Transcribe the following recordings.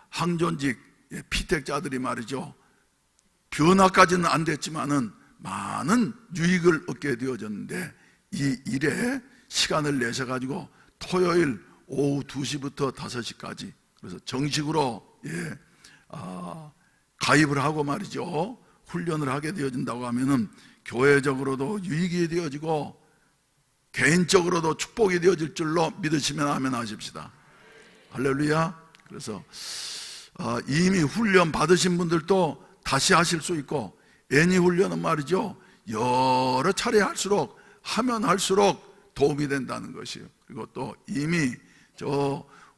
항존직 피택자들이 말이죠, 변화까지는 안 됐지만은 많은 유익을 얻게 되어졌는데, 이 일에 시간을 내셔가지고 토요일 오후 2시부터 5시까지 그래서 정식으로 가입을 하고 말이죠, 훈련을 하게 되어진다고 하면은 교회적으로도 유익이 되어지고 개인적으로도 축복이 되어질 줄로 믿으시면 아멘 하십시다. 할렐루야. 그래서 이미 훈련 받으신 분들도 다시 하실 수 있고, 애니 훈련은 말이죠, 여러 차례 할수록 하면 할수록 도움이 된다는 것이에요. 그리고 또 이미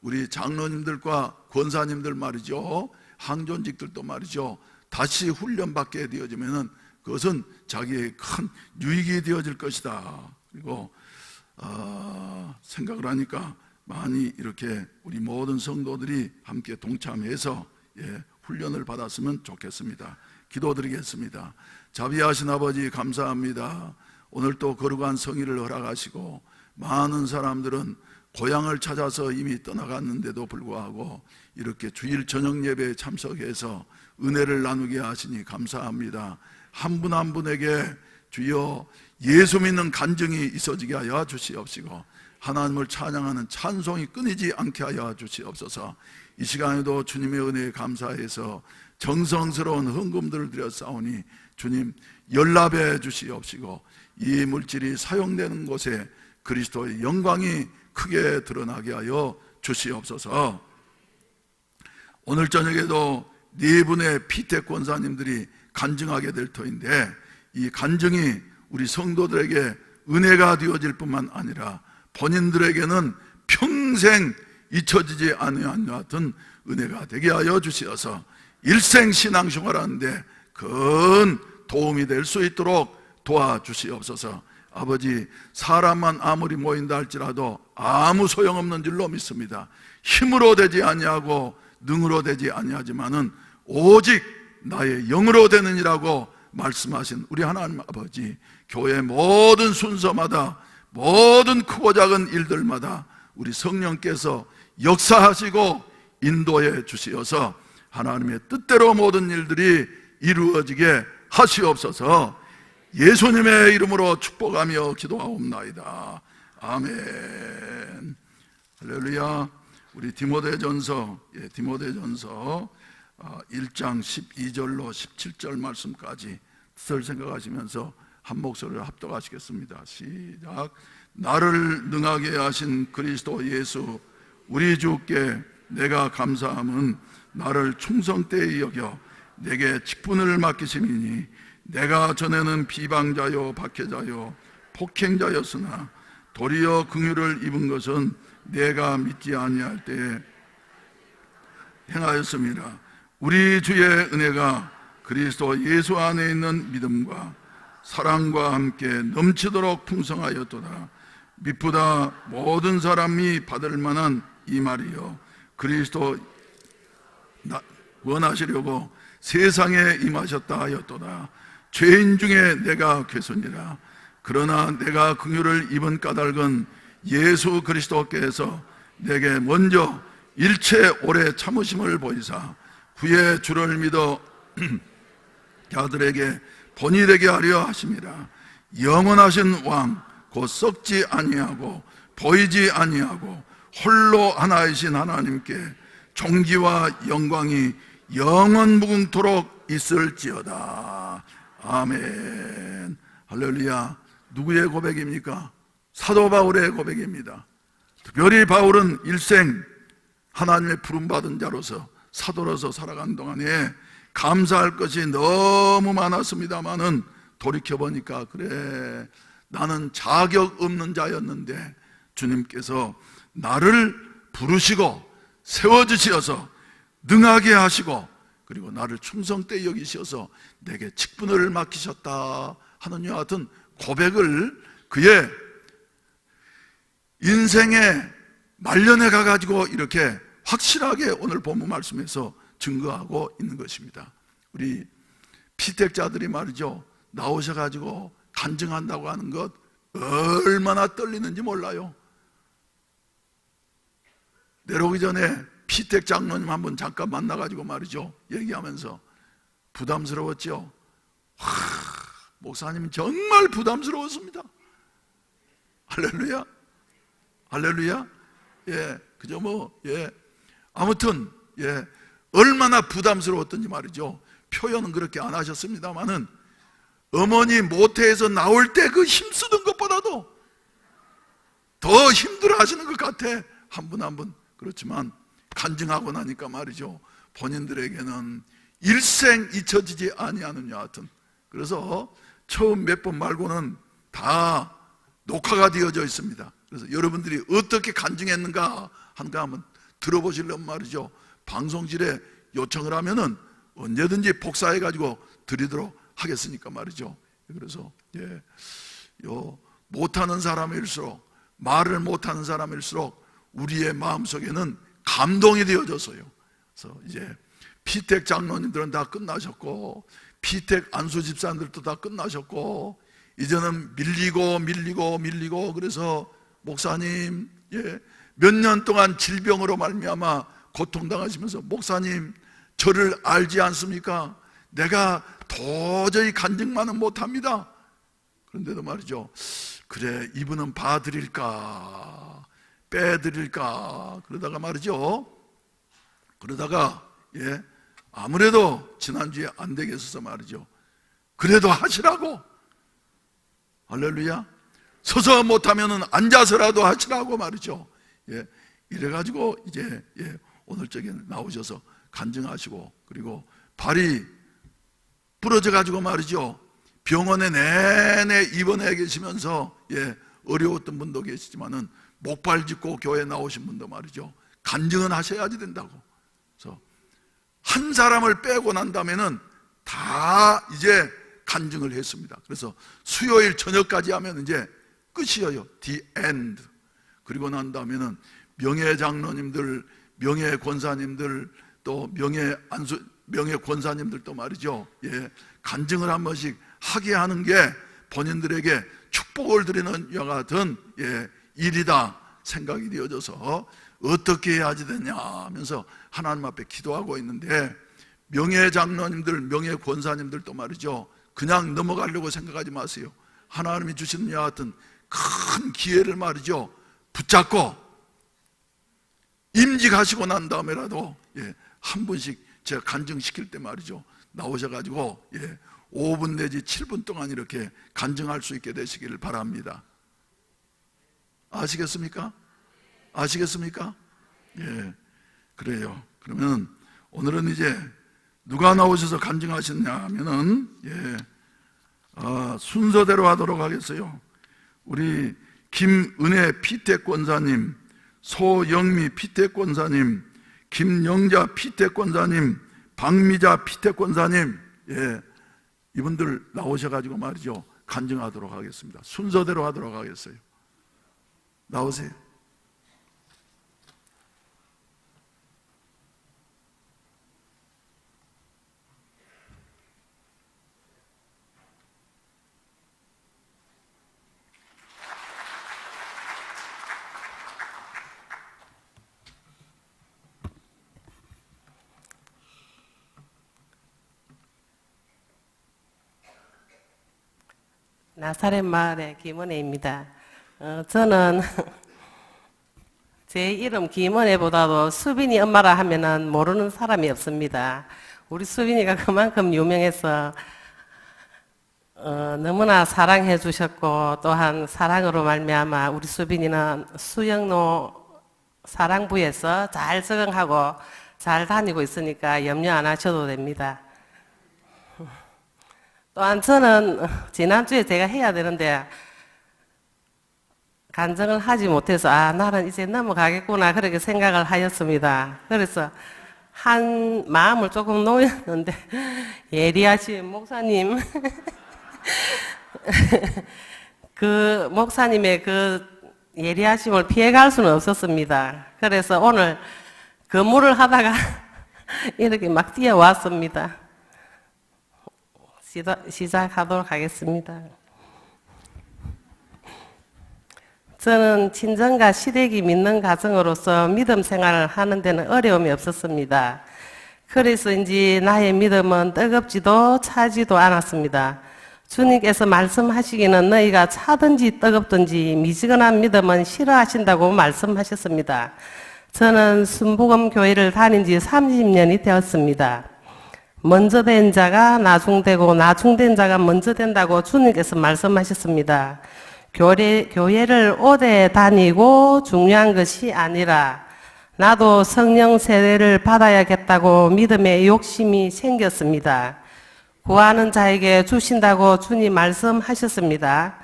우리 장로님들과 권사님들 말이죠, 항존직들도 말이죠, 다시 훈련받게 되어지면은 그것은 자기의 큰 유익이 되어질 것이다. 그리고 생각을 하니까 많이 이렇게 우리 모든 성도들이 함께 동참해서 훈련을 받았으면 좋겠습니다. 기도드리겠습니다. 자비하신 아버지 감사합니다. 오늘 또 거룩한 성의를 허락하시고, 많은 사람들은 고향을 찾아서 이미 떠나갔는데도 불구하고 이렇게 주일 저녁 예배에 참석해서 은혜를 나누게 하시니 감사합니다. 한 분 한 분에게 주여 예수 믿는 간증이 있어지게 하여 주시옵시고, 하나님을 찬양하는 찬송이 끊이지 않게 하여 주시옵소서. 이 시간에도 주님의 은혜에 감사해서 정성스러운 헌금들을 드렸사오니 주님 연락해 주시옵시고, 이 물질이 사용되는 곳에 그리스도의 영광이 크게 드러나게 하여 주시옵소서. 오늘 저녁에도 네 분의 피택 권사님들이 간증하게 될 터인데, 이 간증이 우리 성도들에게 은혜가 되어질 뿐만 아니라 본인들에게는 평생 잊혀지지 않을 같은 은혜가 되게 하여 주시어서 일생 신앙생활하는데 큰 도움이 될 수 있도록 도와주시옵소서. 아버지, 사람만 아무리 모인다 할지라도 아무 소용없는 줄로 믿습니다. 힘으로 되지 아니하고 능으로 되지 아니하지만은 오직 나의 영으로 되느니라고 말씀하신 우리 하나님 아버지, 교회 모든 순서마다 모든 크고 작은 일들마다 우리 성령께서 역사하시고 인도해 주시어서 하나님의 뜻대로 모든 일들이 이루어지게 하시옵소서. 예수님의 이름으로 축복하며 기도하옵나이다. 아멘. 할렐루야. 우리 디모데전서 1장 12절로 17절 말씀까지 뜻을 생각하시면서 한 목소리를 합독하시겠습니다. 시작. 나를 능하게 하신 그리스도 예수 우리 주께 내가 감사함은 나를 충성되이 여겨 내게 직분을 맡기심이니, 내가 전에는 비방자요 박해자요 폭행자였으나 도리어 긍휼을 입은 것은 내가 믿지 아니할 때에 행하였음이라. 우리 주의 은혜가 그리스도 예수 안에 있는 믿음과 사랑과 함께 넘치도록 풍성하였도다. 미쁘다 모든 사람이 받을 만한 이 말이요, 그리스도 원하시려고 세상에 임하셨다 하였도다. 죄인 중에 내가 괴손이라. 그러나 내가 긍휼을 입은 까닭은 예수 그리스도께서 내게 먼저 일체 오래 참으심을 보이사 후에 주를 믿어 자들에게 본이 되게 하려 하심이라. 영원하신 왕 곧 썩지 아니하고 보이지 아니하고 홀로 하나이신 하나님께 존귀와 영광이 영원 무궁토록 있을지어다. 아멘. 할렐루야. 누구의 고백입니까? 사도 바울의 고백입니다. 특별히 바울은 일생 하나님의 부름받은 자로서 사도로서 살아간 동안에 감사할 것이 너무 많았습니다마는 돌이켜보니까, 그래, 나는 자격 없는 자였는데 주님께서 나를 부르시고 세워주시어서 능하게 하시고, 그리고 나를 충성되이 여기셔서 내게 직분을 맡기셨다 하는 이와 같은 고백을 그의 인생의 말년에 가가지고 이렇게 확실하게 오늘 본문 말씀에서 증거하고 있는 것입니다. 우리 피택자들이 말이죠, 나오셔가지고 간증한다고 하는 것 얼마나 떨리는지 몰라요. 내려오기 전에 피택 장로님 한번 잠깐 만나가지고 말이죠, 얘기하면서 부담스러웠죠. 목사님 정말 부담스러웠습니다. 할렐루야, 할렐루야. 예, 그죠 뭐, 예, 아무튼 예, 얼마나 부담스러웠던지 말이죠. 표현은 그렇게 안 하셨습니다만은 어머니 모태에서 나올 때 그 힘쓰던 것보다도 더 힘들어 하시는 것 같아, 한 분 한 분. 그렇지만 간증하고 나니까 말이죠, 본인들에게는 일생 잊혀지지 아니하는 여하튼, 그래서 처음 몇 번 말고는 다 녹화가 되어져 있습니다. 그래서 여러분들이 어떻게 간증했는가 한가 한번 들어보시려면 말이죠, 방송실에 요청을 하면은 언제든지 복사해 가지고 드리도록 하겠으니까 말이죠. 그래서 예, 못하는 사람일수록, 말을 못하는 사람일수록 우리의 마음속에는 감동이 되어져서요. 그래서 이제 피택 장로님들은 다 끝나셨고, 피택 안수 집사님들도 다 끝나셨고, 이제는 밀리고 그래서 목사님, 예, 몇 년 동안 질병으로 말미암아 고통당하시면서 목사님 저를 알지 않습니까? 내가 도저히 간증만은 못합니다. 그런데도 말이죠, 그래 이분은 봐드릴까 빼드릴까 그러다가 말이죠, 그러다가 예, 아무래도 지난주에 안 되겠어서 말이죠, 그래도 하시라고, 할렐루야, 서서 못하면 앉아서라도 하시라고 말이죠. 예, 이래가지고 이제 예, 오늘 저기 나오셔서 간증하시고, 그리고 발이 부러져가지고 말이죠, 병원에 내내 입원해 계시면서 예, 어려웠던 분도 계시지만은 목발 짚고 교회 나오신 분도 말이죠, 간증은 하셔야지 된다고. 그래서 한 사람을 빼고 난다면은 다 이제 간증을 했습니다. 그래서 수요일 저녁까지 하면 이제 끝이에요. The end. 그리고 난 다음에는 명예 장로님들, 명예 권사님들, 또 명예 권사님들도 말이죠, 예, 간증을 한 번씩 하게 하는 게 본인들에게 축복을 드리는 이와 같은 예, 일이다 생각이 되어져서 어떻게 해야지 되냐 하면서 하나님 앞에 기도하고 있는데, 명예 장로님들, 명예 권사님들도 말이죠, 그냥 넘어가려고 생각하지 마세요. 하나님이 주시는 이와 같은 큰 기회를 말이죠, 붙잡고 임직하시고 난 다음에라도 예, 한 분씩 제가 간증시킬 때 말이죠, 나오셔가지고 예, 5분 내지 7분 동안 이렇게 간증할 수 있게 되시기를 바랍니다. 아시겠습니까? 아시겠습니까? 예, 그래요. 그러면 오늘은 이제 누가 나오셔서 간증하셨냐 하면은 예, 순서대로 하도록 하겠어요. 우리 김은혜 피택 권사님, 소영미 피택 권사님, 김영자 피택 권사님, 박미자 피택 권사님, 예, 이분들 나오셔가지고 말이죠, 간증하도록 하겠습니다. 순서대로 하도록 하겠어요. 나오세요. 나사렛 마을의 김은혜입니다. 저는 제 이름 김은혜보다도 수빈이 엄마라 하면은 모르는 사람이 없습니다. 우리 수빈이가 그만큼 유명해서 너무나 사랑해 주셨고, 또한 사랑으로 말미암아 우리 수빈이는 수영로 사랑부에서 잘 적응하고 잘 다니고 있으니까 염려 안 하셔도 됩니다. 또한 저는 지난주에 제가 해야 되는데 간증을 하지 못해서 나는 이제 넘어가겠구나 그렇게 생각을 하였습니다. 그래서 한 마음을 조금 놓였는데 예리하신 목사님 그 목사님의 그 예리하심을 피해갈 수는 없었습니다. 그래서 오늘 근무를 하다가 이렇게 막 뛰어왔습니다. 시작하도록 하겠습니다. 저는 친정과 시댁이 믿는 가정으로서 믿음 생활을 하는 데는 어려움이 없었습니다. 그래서인지 나의 믿음은 뜨겁지도 차지도 않았습니다. 주님께서 말씀하시기는 너희가 차든지 뜨겁든지 미지근한 믿음은 싫어하신다고 말씀하셨습니다. 저는 순복음 교회를 다닌 지 30년이 되었습니다. 먼저 된 자가 나중되고 나중된 자가 먼저 된다고 주님께서 말씀하셨습니다. 교회를 오래 다니고 중요한 것이 아니라 나도 성령 세례를 받아야겠다고 믿음의 욕심이 생겼습니다. 구하는 자에게 주신다고 주님 말씀하셨습니다.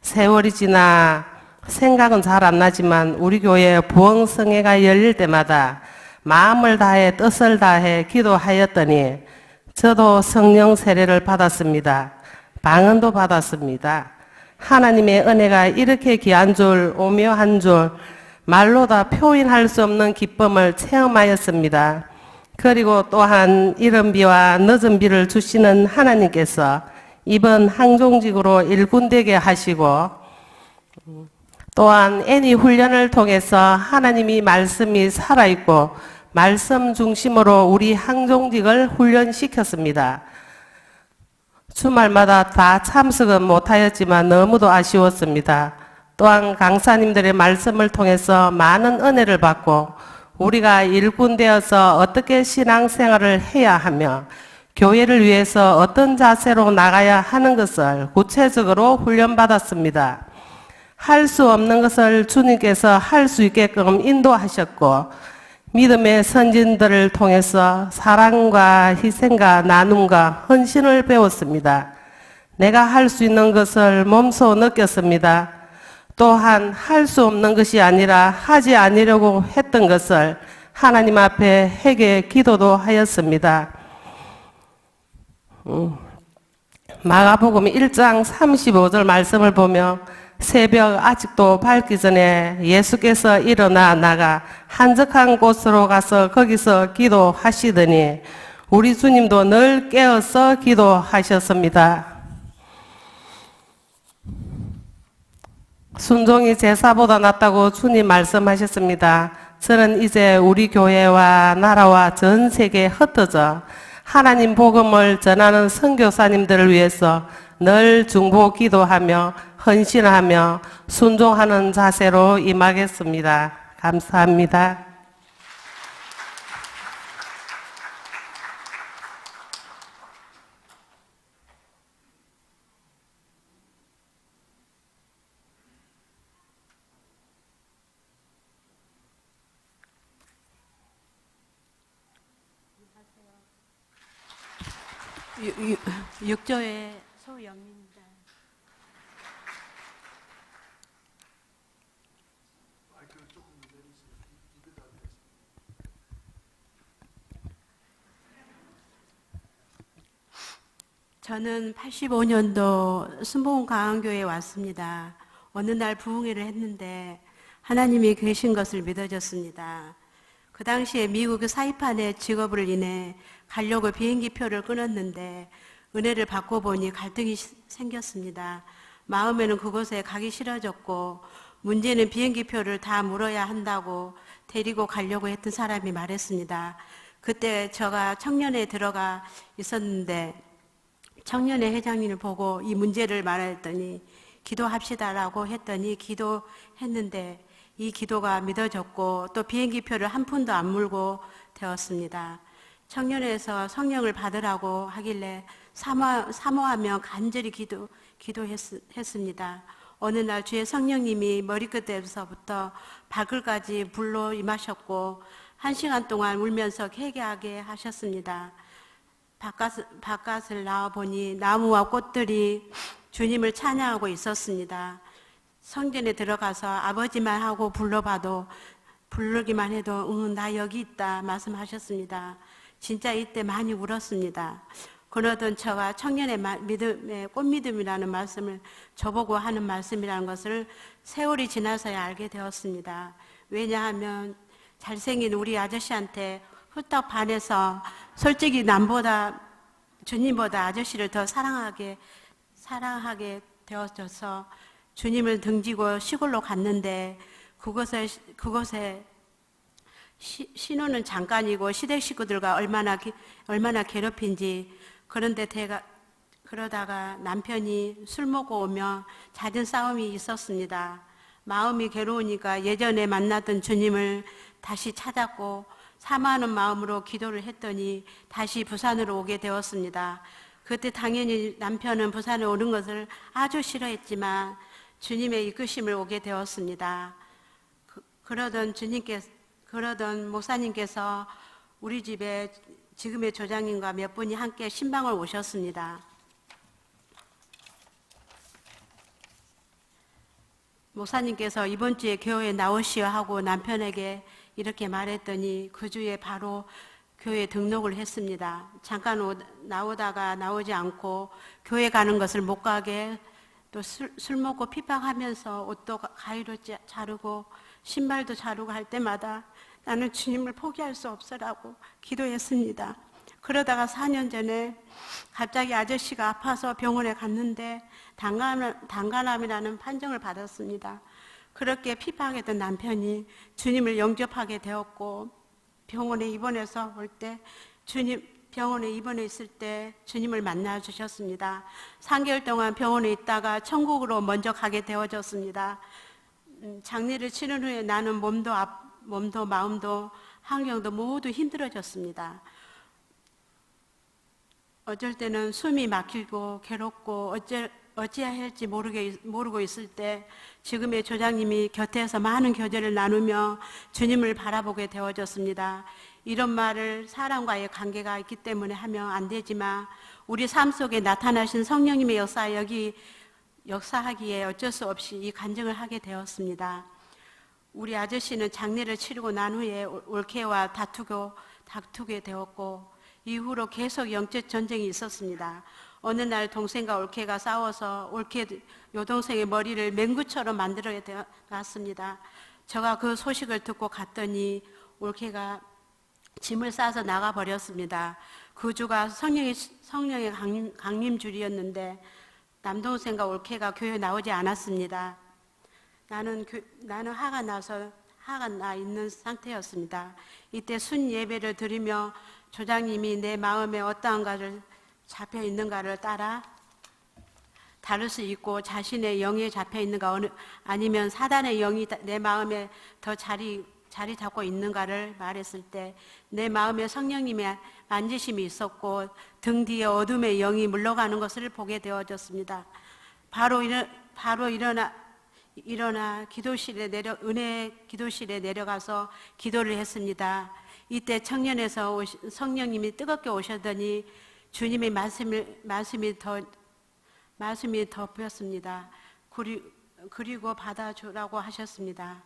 세월이 지나 생각은 잘 안 나지만 우리 교회 부흥성회가 열릴 때마다 마음을 다해 뜻을 다해 기도하였더니 저도 성령 세례를 받았습니다. 방언도 받았습니다. 하나님의 은혜가 이렇게 귀한 줄, 오묘한 줄, 말로 다 표현할 수 없는 기쁨을 체험하였습니다. 그리고 또한 이른 비와 늦은 비를 주시는 하나님께서 이번 항종직으로 일군되게 하시고 또한 애니 훈련을 통해서 하나님이 말씀이 살아있고 말씀 중심으로 우리 항종직을 훈련시켰습니다. 주말마다 다 참석은 못하였지만 너무도 아쉬웠습니다. 또한 강사님들의 말씀을 통해서 많은 은혜를 받고 우리가 일꾼되어서 어떻게 신앙생활을 해야 하며 교회를 위해서 어떤 자세로 나가야 하는 것을 구체적으로 훈련받았습니다. 할 수 없는 것을 주님께서 할 수 있게끔 인도하셨고 믿음의 선진들을 통해서 사랑과 희생과 나눔과 헌신을 배웠습니다. 내가 할 수 있는 것을 몸소 느꼈습니다. 또한 할 수 없는 것이 아니라 하지 않으려고 했던 것을 하나님 앞에 회개 기도도 하였습니다. 마가복음 1장 35절 말씀을 보며 새벽 아직도 밝기 전에 예수께서 일어나 나가 한적한 곳으로 가서 거기서 기도하시더니 우리 주님도 늘 깨어서 기도하셨습니다. 순종이 제사보다 낫다고 주님 말씀하셨습니다. 저는 이제 우리 교회와 나라와 전 세계에 흩어져 하나님 복음을 전하는 선교사님들을 위해서 늘 중보 기도하며 헌신하며 순종하는 자세로 임하겠습니다. 감사합니다. 육조의 소영입니다. 저는 85년도 순복음 강한교회에 왔습니다. 어느 날 부흥회를 했는데 하나님이 계신 것을 믿어졌습니다. 그 당시에 미국 사이판의 직업을 인해 가려고 비행기표를 끊었는데 은혜를 받고 보니 갈등이 생겼습니다. 마음에는 그곳에 가기 싫어졌고 문제는 비행기표를 다 물어야 한다고 데리고 가려고 했던 사람이 말했습니다. 그때 제가 청년회에 들어가 있었는데 청년회 회장님을 보고 이 문제를 말했더니 기도합시다라고 했더니 기도했는데 이 기도가 믿어졌고 또 비행기표를 한 푼도 안 물고 되었습니다. 청년회에서 성령을 받으라고 하길래 사모하며 간절히 기도했습니다. 어느 날 주의 성령님이 머리끝에서부터 발끝까지 불로 임하셨고 1시간 동안 울면서 회개하게 하셨습니다. 바깥을 나와보니 나무와 꽃들이 주님을 찬양하고 있었습니다. 성전에 들어가서 아버지만 하고 불러봐도 부르기만 해도 나 여기 있다 말씀하셨습니다. 진짜 이때 많이 울었습니다. 그러던 저가 청년의 믿음의 꽃믿음이라는 말씀을 저보고 하는 말씀이라는 것을 세월이 지나서야 알게 되었습니다. 왜냐하면 잘생긴 우리 아저씨한테 후딱 반해서 솔직히 남보다 주님보다 아저씨를 더 사랑하게 되어져서 주님을 등지고 시골로 갔는데 그곳에 신혼은 잠깐이고 시댁 식구들과 얼마나 괴롭힌지. 그런데 그러다가 남편이 술 먹고 오며 잦은 싸움이 있었습니다. 마음이 괴로우니까 예전에 만났던 주님을 다시 찾았고 사모하는 마음으로 기도를 했더니 다시 부산으로 오게 되었습니다. 그때 당연히 남편은 부산에 오는 것을 아주 싫어했지만 주님의 이끄심을 오게 되었습니다. 그러던 목사님께서 우리 집에 지금의 조장님과 몇 분이 함께 신방을 오셨습니다. 목사님께서 이번 주에 교회에 나오시오 하고 남편에게 이렇게 말했더니 그 주에 바로 교회에 등록을 했습니다. 잠깐 나오다가 나오지 않고 교회 가는 것을 못 가게 또 술 먹고 핍박하면서 옷도 가위로 자르고 신발도 자르고 할 때마다 나는 주님을 포기할 수 없어라고 기도했습니다. 그러다가 4년 전에 갑자기 아저씨가 아파서 병원에 갔는데 단간암이라는 판정을 받았습니다. 그렇게 핍박했던 남편이 주님을 영접하게 되었고 병원에 입원해서 병원에 입원해 있을 때 주님을 만나 주셨습니다. 3개월 동안 병원에 있다가 천국으로 먼저 가게 되어졌습니다. 장례를 치른 후에 나는 몸도 마음도 환경도 모두 힘들어졌습니다. 어쩔 때는 숨이 막히고 괴롭고 어찌해야 할지 모르고 있을 때 지금의 조장님이 곁에서 많은 교제를 나누며 주님을 바라보게 되어졌습니다. 이런 말을 사람과의 관계가 있기 때문에 하면 안 되지만 우리 삶 속에 나타나신 성령님의 역사하기에 어쩔 수 없이 이 간증을 하게 되었습니다. 우리 아저씨는 장례를 치르고 난 후에 올케와 다투게 되었고 이후로 계속 영적 전쟁이 있었습니다. 어느 날 동생과 올케가 싸워서 여동생의 머리를 맹구처럼 만들어야 되었습니다. 제가 그 소식을 듣고 갔더니 올케가 짐을 싸서 나가버렸습니다. 그 주가 성령의 강림주일이었는데 남동생과 올케가 교회에 나오지 않았습니다. 나는 화가 나 있는 상태였습니다. 이때 순 예배를 드리며 조장님이 내 마음에 어떠한가를 잡혀 있는가를 따라 다룰 수 있고 자신의 영에 잡혀 있는가 아니면 사단의 영이 내 마음에 더 자리 잡고 있는가를 말했을 때 내 마음에 성령님의 만지심이 있었고 등 뒤에 어둠의 영이 물러가는 것을 보게 되어졌습니다. 바로 일어나 은혜 기도실에 내려가서 기도를 했습니다. 이때 청년에서 성령님이 뜨겁게 오셨더니 주님의 말씀이 덮였습니다. 그리고 받아주라고 하셨습니다.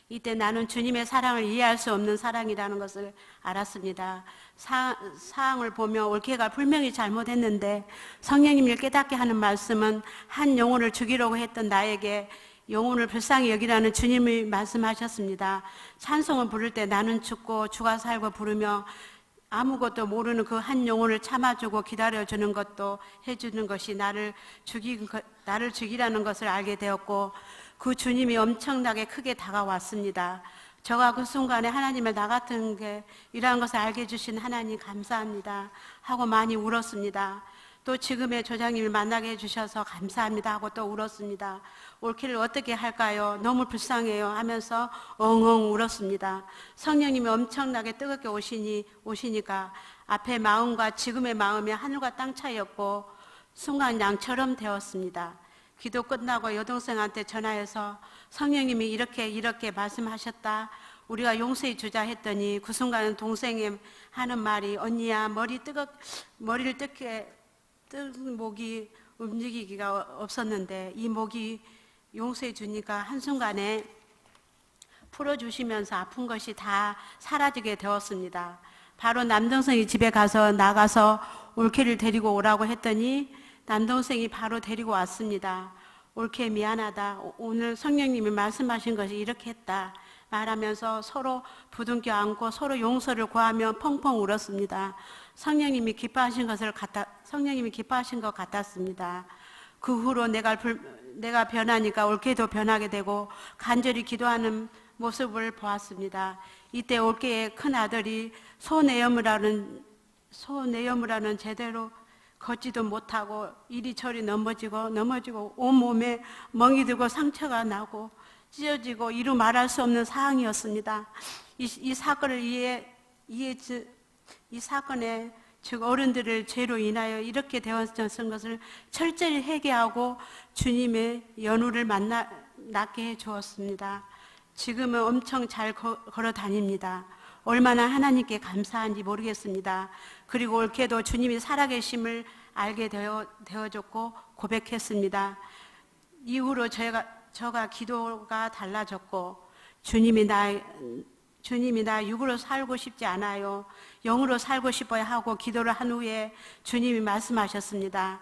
이때 나는 주님의 사랑을 이해할 수 없는 사랑이라는 것을 알았습니다. 사항을 보며 올케가 분명히 잘못했는데 성령님을 깨닫게 하는 말씀은 한 영혼을 죽이려고 했던 나에게 영혼을 불쌍히 여기라는 주님이 말씀하셨습니다. 찬송을 부를 때 나는 죽고 주가 살고 부르며 아무것도 모르는 그 한 영혼을 참아주고 기다려주는 것도 해주는 것이 나를 죽이라는 것을 알게 되었고 그 주님이 엄청나게 크게 다가왔습니다. 저가 그 순간에 하나님의 나 같은 게 이러한 것을 알게 해주신 하나님 감사합니다 하고 많이 울었습니다. 또 지금의 조장님을 만나게 해주셔서 감사합니다 하고 또 울었습니다. 올케를 어떻게 할까요? 너무 불쌍해요 하면서 엉엉 울었습니다. 성령님이 엄청나게 뜨겁게 오시니까 앞에 마음과 지금의 마음이 하늘과 땅 차이였고 순간 양처럼 되었습니다. 기도 끝나고 여동생한테 전화해서 성령님이 이렇게 말씀하셨다. 우리가 용서해 주자 했더니 그 순간 동생이 하는 말이 언니야 머리를 뜬 목이 움직이기가 없었는데 이 목이 용서해 주니까 한순간에 풀어주시면서 아픈 것이 다 사라지게 되었습니다. 바로 남동생이 집에 나가서 올케를 데리고 오라고 했더니 남동생이 바로 데리고 왔습니다. 올케 미안하다. 오늘 성령님이 말씀하신 것이 이렇게 했다. 말하면서 서로 부둥켜 안고 서로 용서를 구하며 펑펑 울었습니다. 성령님이 기뻐하신 것 같았습니다. 그 후로 내가 변하니까 올케도 변하게 되고 간절히 기도하는 모습을 보았습니다. 이때 올케의 큰 아들이 소내염이라는 제대로 걷지도 못하고 이리저리 넘어지고 온몸에 멍이 들고 상처가 나고 찢어지고 이루 말할 수 없는 상황이었습니다. 이 사건을 이 사건에 즉 어른들을 죄로 인하여 이렇게 되었던 것을 철저히 회개하고 주님의 연우를 낳게 해 주었습니다. 지금은 엄청 잘 걸어 다닙니다. 얼마나 하나님께 감사한지 모르겠습니다. 그리고 올케도 주님이 살아계심을 알게 되어졌고 고백했습니다. 이후로 저가 기도가 달라졌고 주님이 나 육으로 살고 싶지 않아요. 영으로 살고 싶어야 하고 기도를 한 후에 주님이 말씀하셨습니다.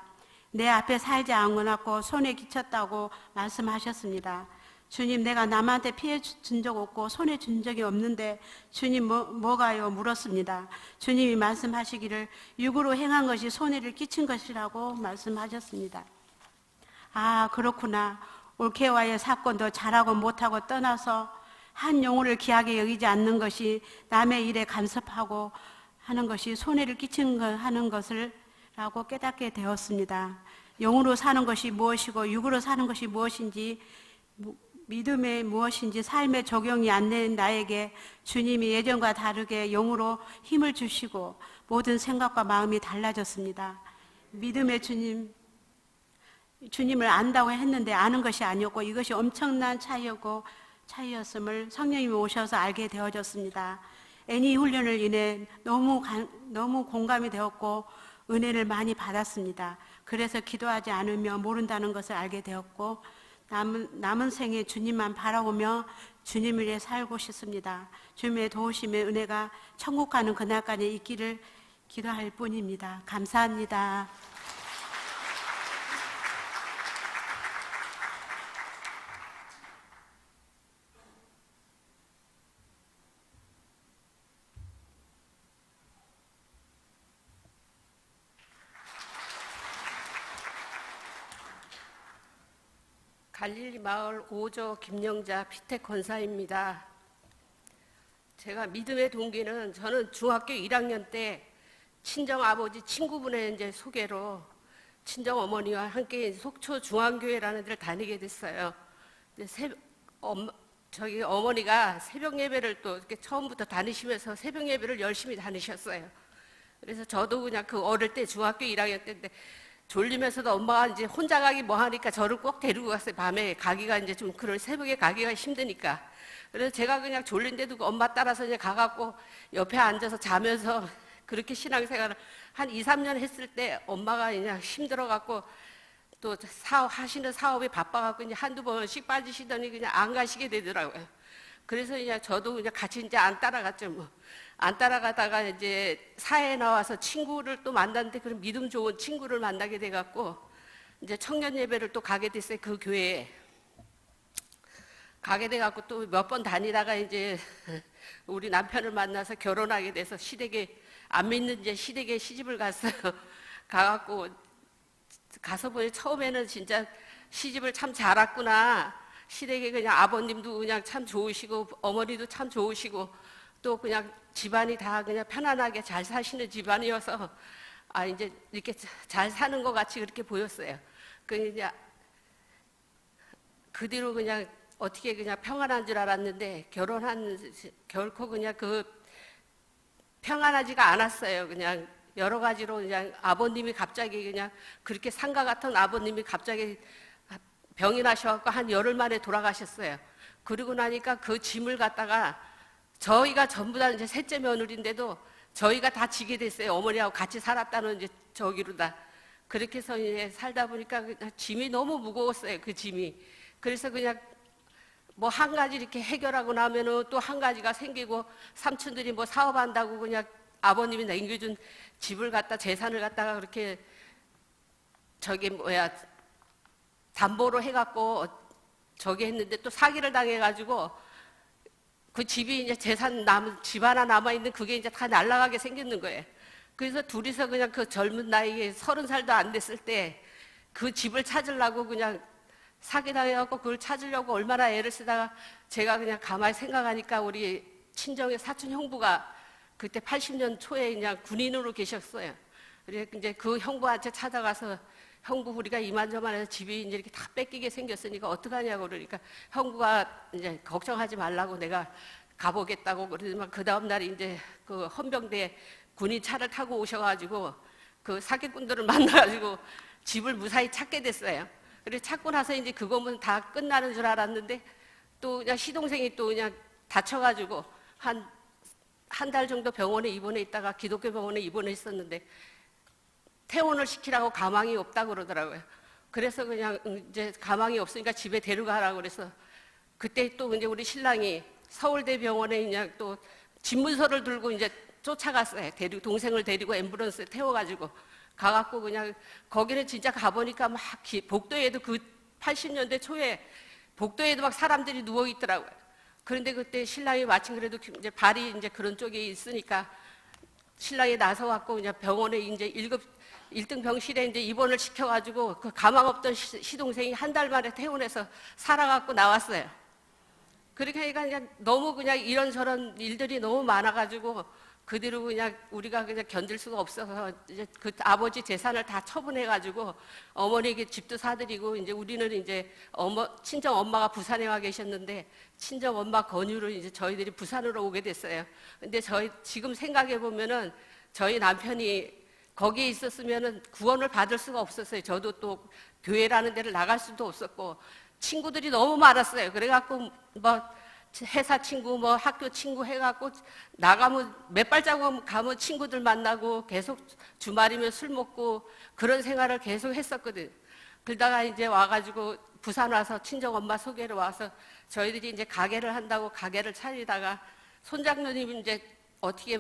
내 앞에 살지 않고 손에 끼쳤다고 말씀하셨습니다. 주님, 내가 남한테 피해 준 적 없고 손해 준 적이 없는데 주님 뭐가요? 물었습니다. 주님이 말씀하시기를 육으로 행한 것이 손해를 끼친 것이라고 말씀하셨습니다. 아, 그렇구나. 올케와의 사건도 잘하고 못하고 떠나서 한 영혼을 귀하게 여기지 않는 것이 남의 일에 간섭하고 하는 것이 손해를 하는 것을 라고 깨닫게 되었습니다. 영으로 사는 것이 무엇이고 육으로 사는 것이 무엇인지, 믿음의 무엇인지 삶에 적용이 안 되는 나에게 주님이 예전과 다르게 영으로 힘을 주시고 모든 생각과 마음이 달라졌습니다. 믿음의 주님을 안다고 했는데 아는 것이 아니었고 이것이 엄청난 차이였음을 성령님이 오셔서 알게 되어졌습니다. 애니 훈련을 인해 너무 공감이 되었고 은혜를 많이 받았습니다. 그래서 기도하지 않으며 모른다는 것을 알게 되었고 남은 생에 주님만 바라보며 주님을 위해 살고 싶습니다. 주님의 도우심의 은혜가 천국 가는 그날까지 있기를 기도할 뿐입니다. 감사합니다. 갈릴리 마을 5조 김영자 피택 권사입니다. 제가 믿음의 동기는 저는 중학교 1학년 때 친정 아버지 친구분의 이제 소개로 친정 어머니와 함께 속초 중앙교회라는 데를 다니게 됐어요. 저기 어머니가 새벽 예배를 또 이렇게 처음부터 다니시면서 새벽 예배를 열심히 다니셨어요. 그래서 저도 그냥 그 어릴 때 중학교 1학년 때인데 졸리면서도 엄마가 이제 혼자 가기 뭐 하니까 저를 꼭 데리고 갔어요. 밤에 가기가 이제 좀 그런 새벽에 가기가 힘드니까. 그래서 제가 그냥 졸린데도 엄마 따라서 이제 가갖고 옆에 앉아서 자면서 그렇게 신앙생활을 한 2, 3년 했을 때 엄마가 그냥 힘들어갖고 또 하시는 사업에 바빠갖고 이제 한두 번씩 빠지시더니 그냥 안 가시게 되더라고요. 그래서 그냥 저도 그냥 같이 이제 안 따라갔죠. 뭐. 안 따라가다가 이제 사회에 나와서 친구를 또 만났는데 그런 믿음 좋은 친구를 만나게 돼갖고 이제 청년 예배를 또 가게 됐어요. 그 교회에 가게 돼갖고 또 몇 번 다니다가 이제 우리 남편을 만나서 결혼하게 돼서 시댁에 안 믿는 이제 시댁에 시집을 갔어요. 가갖고 가서 보니 처음에는 진짜 시집을 참 잘 왔구나. 시댁에 그냥 아버님도 그냥 참 좋으시고 어머니도 참 좋으시고 또 그냥 집안이 다 그냥 편안하게 잘 사시는 집안이어서 아 이제 이렇게 잘 사는 것 같이 그렇게 보였어요. 그냥 그 뒤로 그냥 어떻게 그냥 평안한 줄 알았는데 결코 그냥 그 평안하지가 않았어요. 그냥 여러 가지로 그냥 아버님이 갑자기 그냥 그렇게 상가 같은 아버님이 갑자기 병이 나셔갖고 한 열흘 만에 돌아가셨어요. 그러고 나니까 그 짐을 갖다가 저희가 전부 다 이제 셋째 며느리인데도 저희가 다 지게 됐어요. 어머니하고 같이 살았다는 이제 저기로 다. 그렇게 해서 이제 살다 보니까 짐이 너무 무거웠어요. 그 짐이. 그래서 그냥 뭐 한 가지 이렇게 해결하고 나면은 또 한 가지가 생기고 삼촌들이 뭐 사업한다고 그냥 아버님이 남겨준 집을 갖다 재산을 갖다가 그렇게 담보로 해갖고 저기 했는데 또 사기를 당해가지고 그 집이 이제 집 하나 남아있는 그게 이제 다 날아가게 생겼는 거예요. 그래서 둘이서 그냥 그 젊은 나이에 30살도 안 됐을 때 그 집을 찾으려고 그냥 사기당해갖고 그걸 찾으려고 얼마나 애를 쓰다가 제가 그냥 가만히 생각하니까 우리 친정의 사촌 형부가 그때 80년 초에 그냥 군인으로 계셨어요. 그래서 이제 그 형부한테 찾아가서 형부 우리가 이만저만해서 집이 이제 이렇게 다 뺏기게 생겼으니까 어떡하냐고 그러니까 형부가 이제 걱정하지 말라고 내가 가보겠다고 그러지만 그 다음 날 이제 그 헌병대 군인 차를 타고 오셔가지고 그 사기꾼들을 만나가지고 집을 무사히 찾게 됐어요. 그래서 찾고 나서 이제 그거면 다 끝나는 줄 알았는데 또 그냥 시동생이 또 그냥 다쳐가지고 한 달 정도 병원에 입원해 있다가 기독교 병원에 입원해 있었는데 퇴원을 시키라고 가망이 없다고 그러더라고요. 그래서 그냥 이제 가망이 없으니까 집에 데려가라고 그래서 그때 또 이제 우리 신랑이 서울대 병원에 그냥 또 집문서를 들고 이제 쫓아갔어요. 동생을 데리고 앰뷸런스에 태워가지고 가갖고 그냥 거기는 진짜 가보니까 막 복도에도 그 80년대 초에 복도에도 막 사람들이 누워 있더라고요. 그런데 그때 신랑이 마침 그래도 이제 발이 이제 그런 쪽에 있으니까 신랑이 나서갖고 그냥 병원에 이제 1등 병실에 이제 입원을 시켜가지고 그 가망 없던 시동생이 한 달 만에 퇴원해서 살아갖고 나왔어요. 그러니까 그냥 너무 그냥 이런저런 일들이 너무 많아가지고 그 뒤로 그냥 우리가 그냥 견딜 수가 없어서 이제 그 아버지 재산을 다 처분해가지고 어머니에게 집도 사드리고 이제 우리는 이제 친정 엄마가 부산에 와 계셨는데 친정 엄마 권유로 이제 저희들이 부산으로 오게 됐어요. 근데 저희 지금 생각해 보면은 저희 남편이 거기에 있었으면은 구원을 받을 수가 없었어요. 저도 또 교회라는 데를 나갈 수도 없었고 친구들이 너무 많았어요. 그래갖고 뭐 회사 친구, 뭐 학교 친구 해갖고 나가면 몇 발자국 가면 친구들 만나고 계속 주말이면 술 먹고 그런 생활을 계속 했었거든. 그러다가 이제 와가지고 부산 와서 친정 엄마 소개로 와서 저희들이 이제 가게를 한다고 가게를 차리다가 손장로님이 이제 어떻게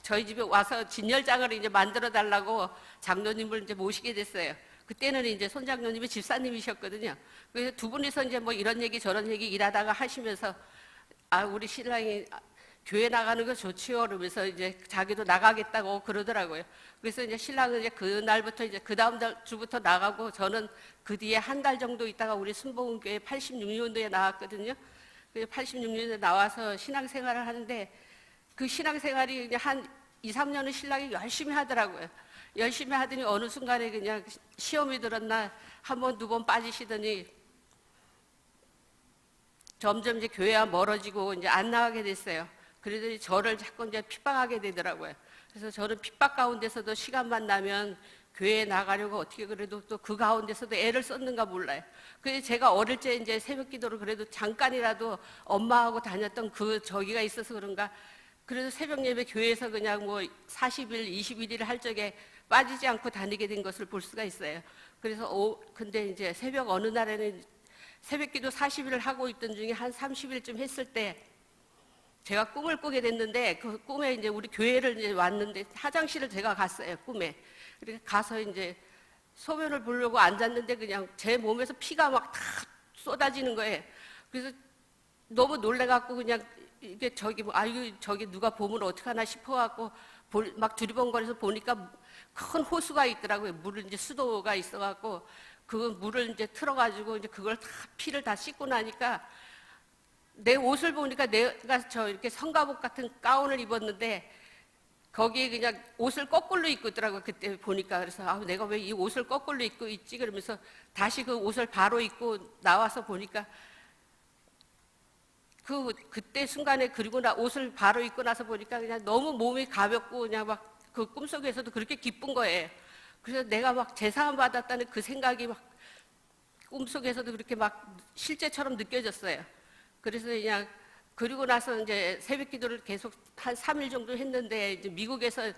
저희 집에 와서 진열장을 이제 만들어 달라고 장로님을 이제 모시게 됐어요. 그때는 이제 손장로님이 집사님이셨거든요. 그래서 두 분이서 이제 뭐 이런 얘기 저런 얘기 일하다가 하시면서 우리 신랑이 교회 나가는 거 좋지요. 그러면서 이제 자기도 나가겠다고 그러더라고요. 그래서 이제 신랑은 이제 그날부터 이제 그 다음 주부터 나가고 저는 그 뒤에 한 달 정도 있다가 우리 순복음교회 86년도에 나왔거든요. 그래서 86년도에 나와서 신앙생활을 하는데 그 신앙생활이 그냥 한 2, 3년은 신랑이 열심히 하더라고요. 열심히 하더니 어느 순간에 그냥 시험이 들었나 한 번, 두 번 빠지시더니 점점 이제 교회와 멀어지고 이제 안 나가게 됐어요. 그러더니 저를 자꾸 이제 핍박하게 되더라고요. 그래서 저는 핍박 가운데서도 시간만 나면 교회에 나가려고 어떻게 그래도 또 그 가운데서도 애를 썼는가 몰라요. 그래서 제가 어릴 때 이제 새벽 기도를 그래도 잠깐이라도 엄마하고 다녔던 그 저기가 있어서 그런가 그래도 새벽 예배 교회에서 그냥 뭐 40일, 21일 할 적에 빠지지 않고 다니게 된 것을 볼 수가 있어요. 그래서 근데 이제 새벽 어느 날에는 새벽 기도 40일을 하고 있던 중에 한 30일쯤 했을 때 제가 꿈을 꾸게 됐는데 그 꿈에 이제 우리 교회를 이제 왔는데 화장실을 제가 갔어요, 꿈에. 그래서 가서 이제 소변을 보려고 앉았는데 그냥 제 몸에서 피가 막 다 쏟아지는 거예요. 그래서 너무 놀래갖고 그냥 이게 저기 저기 누가 보면 어떡하나 싶어갖고 막 두리번거려서 보니까 큰 호수가 있더라고요. 물을 이제 수도가 있어갖고 그 물을 이제 틀어가지고 이제 그걸 다 피를 다 씻고 나니까 내 옷을 보니까 내가 저 이렇게 성가복 같은 가운을 입었는데 거기에 그냥 옷을 거꾸로 입고 있더라고요. 그때 보니까 그래서 내가 왜 이 옷을 거꾸로 입고 있지? 그러면서 다시 그 옷을 바로 입고 나와서 보니까 그때 순간에 그리고 옷을 바로 입고 나서 보니까 그냥 너무 몸이 가볍고 그냥 막 그 꿈속에서도 그렇게 기쁜 거예요. 그래서 내가 막 제사함 받았다는 그 생각이 막 꿈속에서도 그렇게 막 실제처럼 느껴졌어요. 그래서 그냥 그리고 나서 이제 새벽 기도를 계속 한 3일 정도 했는데 이제 미국에서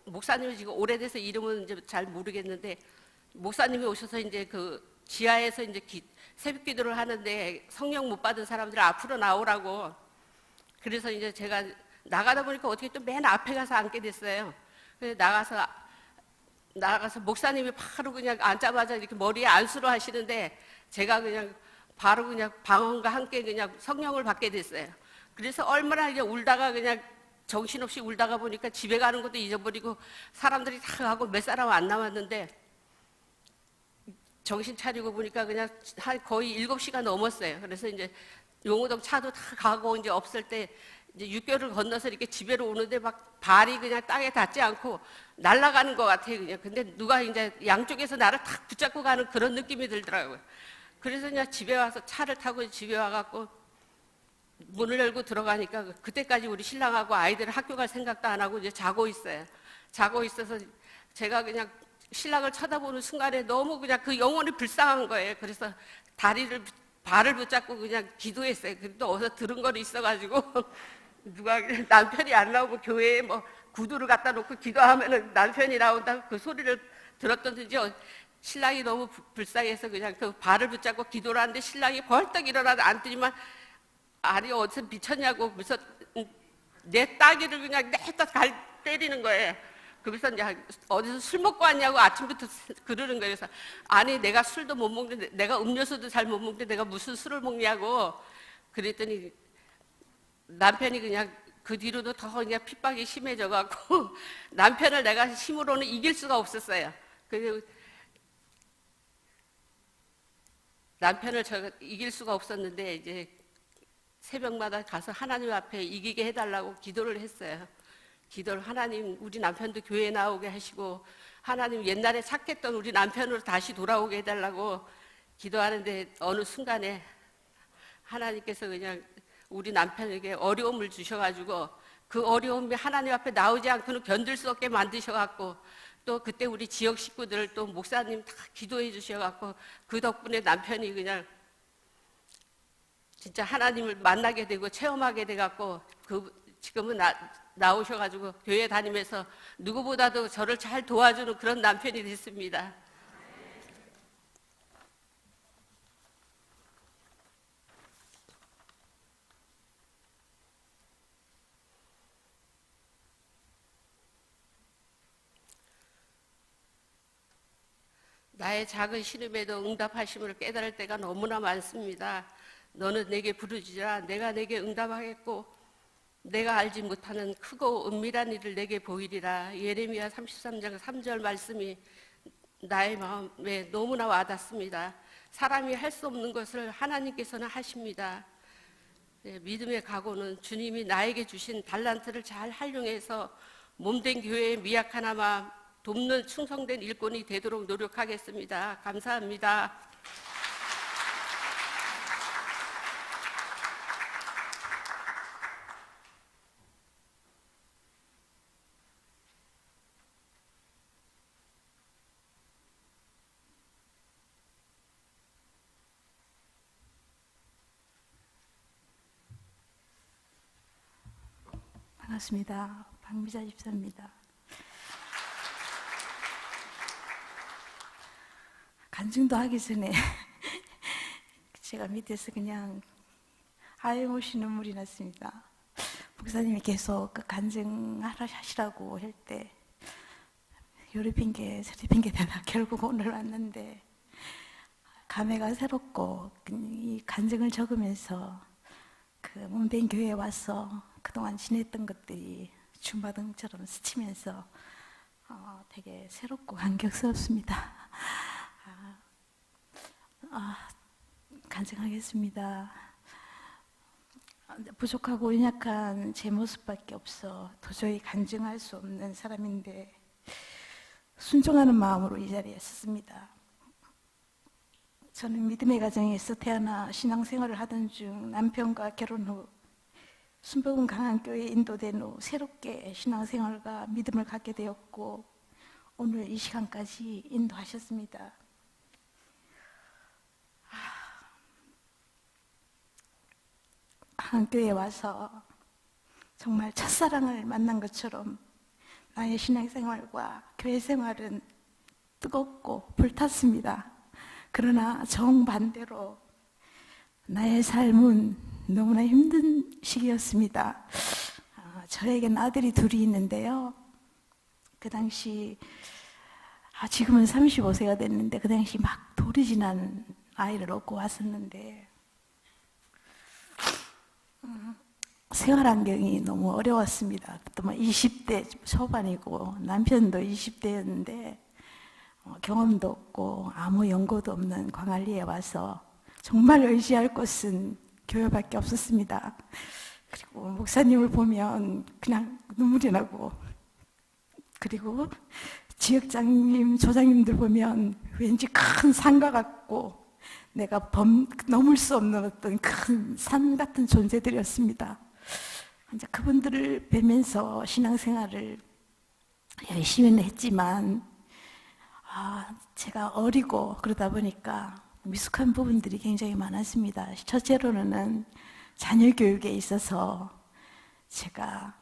목사님이 지금 오래돼서 이름은 이제 잘 모르겠는데 목사님이 오셔서 이제 그 지하에서 이제 새벽 기도를 하는데 성령 못 받은 사람들 앞으로 나오라고. 그래서 이제 제가 나가다 보니까 어떻게 또 맨 앞에 가서 앉게 됐어요. 그래서 나가서 목사님이 바로 그냥 앉자마자 이렇게 머리에 안수를 하시는데 제가 그냥 바로 그냥 방언과 함께 그냥 성령을 받게 됐어요. 그래서 얼마나 그냥 울다가 그냥 정신없이 울다가 보니까 집에 가는 것도 잊어버리고 사람들이 다 가고 몇 사람 안 남았는데 정신 차리고 보니까 그냥 한 거의 7시가 넘었어요. 그래서 이제 용호동 차도 다 가고 이제 없을 때 이제 육교를 건너서 이렇게 집에로 오는데 막 발이 그냥 땅에 닿지 않고 날아가는 것 같아요. 그냥. 근데 누가 이제 양쪽에서 나를 탁 붙잡고 가는 그런 느낌이 들더라고요. 그래서 그냥 집에 와서 차를 타고 집에 와갖고 문을 열고 들어가니까 그때까지 우리 신랑하고 아이들 학교 갈 생각도 안 하고 이제 자고 있어요. 자고 있어서 제가 그냥 신랑을 쳐다보는 순간에 너무 그냥 그 영혼이 불쌍한 거예요. 그래서 발을 붙잡고 그냥 기도했어요. 근데 또 어디서 들은 거리 있어가지고 누가 남편이 안 나오고 교회에 뭐 구두를 갖다 놓고 기도하면은 남편이 나온다 그 소리를 들었던지 신랑이 너무 불쌍해서 그냥 그 발을 붙잡고 기도를 하는데 신랑이 벌떡 일어나서 앉더니만 알이 어디서 미쳤냐고 그래서 내 따귀를 그냥 내다 때리는 거예요. 그래서 이제 어디서 술 먹고 왔냐고 아침부터 그러는 거예요. 그래서 아니 내가 술도 못 먹는데 내가 음료수도 잘 못 먹는데 내가 무슨 술을 먹냐고 그랬더니 남편이 그냥 그 뒤로도 더 그냥 핍박이 심해져 갖고 남편을 내가 힘으로는 이길 수가 없었어요. 그리고 남편을 제가 이길 수가 없었는데 이제 새벽마다 가서 하나님 앞에 이기게 해달라고 기도를 했어요. 기도를 하나님 우리 남편도 교회에 나오게 하시고 하나님 옛날에 착했던 우리 남편으로 다시 돌아오게 해달라고 기도하는데 어느 순간에 하나님께서 그냥 우리 남편에게 어려움을 주셔가지고 그 어려움이 하나님 앞에 나오지 않고는 견딜 수 없게 만드셔갖고 또 그때 우리 지역 식구들 또 목사님 다 기도해 주셔갖고 그 덕분에 남편이 그냥 진짜 하나님을 만나게 되고 체험하게 돼갖고 지금은 나오셔가지고 교회 다니면서 누구보다도 저를 잘 도와주는 그런 남편이 됐습니다. 나의 작은 신음에도 응답하심을 깨달을 때가 너무나 많습니다. 너는 내게 부르짖으라 내가 내게 응답하겠고 내가 알지 못하는 크고 은밀한 일을 내게 보이리라. 예레미야 33장 3절 말씀이 나의 마음에 너무나 와닿습니다. 사람이 할 수 없는 것을 하나님께서는 하십니다. 믿음의 각오는 주님이 나에게 주신 달란트를 잘 활용해서 몸된 교회의 미약하나마 돕는 충성된 일꾼이 되도록 노력하겠습니다. 감사합니다. 반갑습니다. 박미자 집사입니다. 간증도 하기 전에 제가 밑에서 그냥 하염없이 눈물이 났습니다. 목사님이 계속 그 간증하시라고 할 때 요리 핑계 저리 핑계 대다 결국 오늘 왔는데 감회가 새롭고 이 간증을 적으면서 그 몸된 교회에 와서 그동안 지냈던 것들이 주마등처럼 스치면서 되게 새롭고 감격스럽습니다. 간증하겠습니다. 부족하고 연약한 제 모습밖에 없어 도저히 간증할 수 없는 사람인데 순종하는 마음으로 이 자리에 섰습니다. 저는 믿음의 가정에서 태어나 신앙생활을 하던 중 남편과 결혼 후 순복음 강한 교회에 인도된 후 새롭게 신앙생활과 믿음을 갖게 되었고 오늘 이 시간까지 인도하셨습니다. 한교회에 와서 정말 첫사랑을 만난 것처럼 나의 신앙생활과 교회생활은 뜨겁고 불탔습니다. 그러나 정반대로 나의 삶은 너무나 힘든 시기였습니다. 저에겐 아들이 둘이 있는데요. 그 당시 지금은 35세가 됐는데 그 당시 막 돌이 지난 아이를 얻고 왔었는데 생활 환경이 너무 어려웠습니다. 또 20대 초반이고 남편도 20대였는데 경험도 없고 아무 연고도 없는 광안리에 와서 정말 의지할 곳은 교회밖에 없었습니다. 그리고 목사님을 보면 그냥 눈물이 나고, 그리고 지역장님, 조장님들 보면 왠지 큰 산과 같고 내가 넘을 수 없는 어떤 큰 산 같은 존재들이었습니다. 이제 그분들을 뵈면서 신앙생활을 열심히는 했지만 제가 어리고 그러다 보니까 미숙한 부분들이 굉장히 많았습니다. 첫째로는 자녀 교육에 있어서 제가